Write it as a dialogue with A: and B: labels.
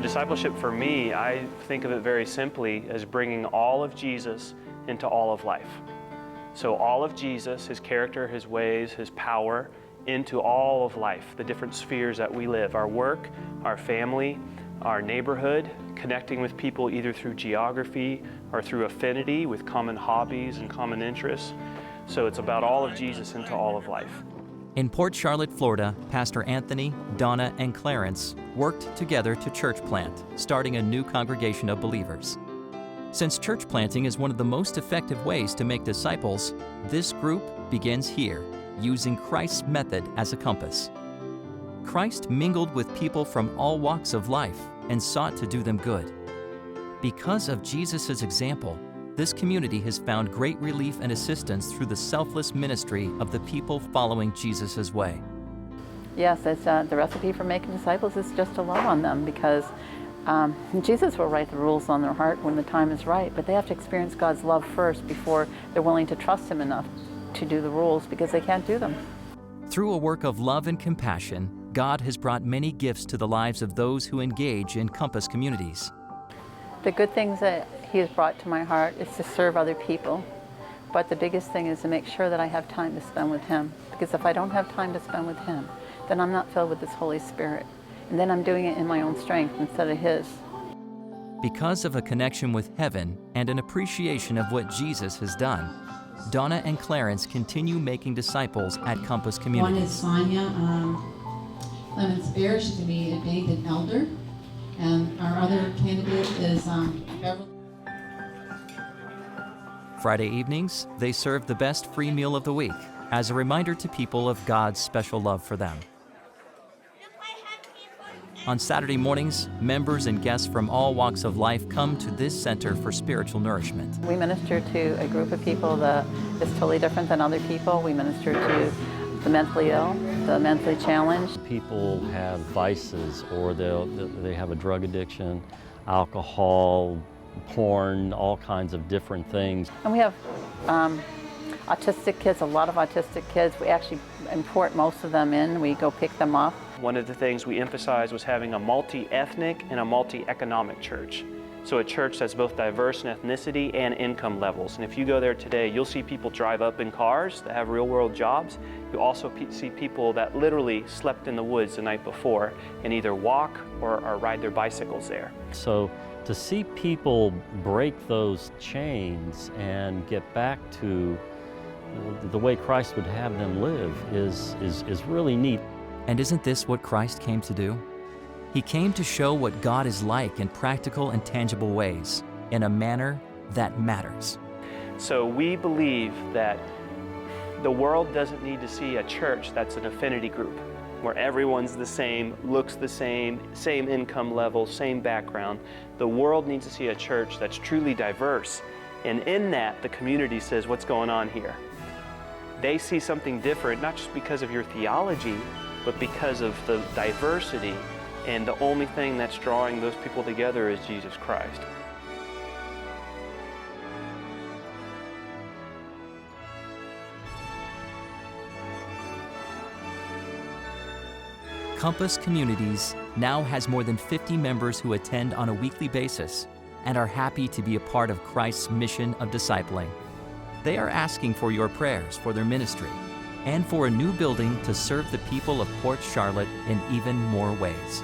A: discipleship for me, I think of it very simply as bringing all of Jesus into all of life. So all of Jesus, His character, His ways, His power, into all of life, the different spheres that we live, our work, our family, our neighborhood, connecting with people either through geography or through affinity with common hobbies and common interests. So it's about all of Jesus into all of life.
B: In Port Charlotte, Florida, Pastor Anthony, Donna, and Clarence worked together to church plant, starting a new congregation of believers. Since church planting is one of the most effective ways to make disciples, this group begins here, using Christ's method as a compass. Christ mingled with people from all walks of life and sought to do them good. Because of Jesus' example, this community has found great relief and assistance through the selfless ministry of the people following Jesus' way.
C: Yes, it's, the recipe for making disciples is just to love on them, because Jesus will write the rules on their heart when the time is right, but they have to experience God's love first before they're willing to trust Him enough to do the rules, because they can't do them.
B: Through a work of love and compassion, God has brought many gifts to the lives of those who engage in Compass communities.
C: The good things that He has brought to my heart is to serve other people, but the biggest thing is to make sure that I have time to spend with Him, because if I don't have time to spend with Him, then I'm not filled with His Holy Spirit, and then I'm doing it in my own strength instead of His.
B: Because of a connection with heaven and an appreciation of what Jesus has done, Donna and Clarence continue making disciples at Compass
D: One is
B: communities.
D: Sonia Clemens Bear. She's going to be ordained an elder. And our other candidate is Beverly.
B: Friday evenings, they serve the best free meal of the week as a reminder to people of God's special love for them. On Saturday mornings, members and guests from all walks of life come to this center for spiritual nourishment.
C: We minister to a group of people that is totally different than other people. We minister to the mentally ill, the mentally challenged.
E: People have vices, or they have a drug addiction, alcohol, porn, all kinds of different things.
C: And we have autistic kids, a lot of autistic kids. We actually import most of them in. We go pick them up.
A: One of the things we emphasized was having a multi-ethnic and a multi-economic church. So a church that's both diverse in ethnicity and income levels. And if you go there today, you'll see people drive up in cars that have real-world jobs. You'll also see people that literally slept in the woods the night before and either walk or ride their bicycles there.
E: So to see people break those chains and get back to the way Christ would have them live is really neat.
B: And isn't this what Christ came to do? He came to show what God is like in practical and tangible ways, in a manner that matters.
A: So we believe that the world doesn't need to see a church that's an affinity group, where everyone's the same, looks the same income level, same background. The world needs to see a church that's truly diverse. And in that, the community says, what's going on here? They see something different, not just because of your theology, but because of the diversity, and the only thing that's drawing those people together is Jesus Christ.
B: Compass Communities now has more than 50 members who attend on a weekly basis and are happy to be a part of Christ's mission of discipling. They are asking for your prayers for their ministry and for a new building to serve the people of Port Charlotte in even more ways.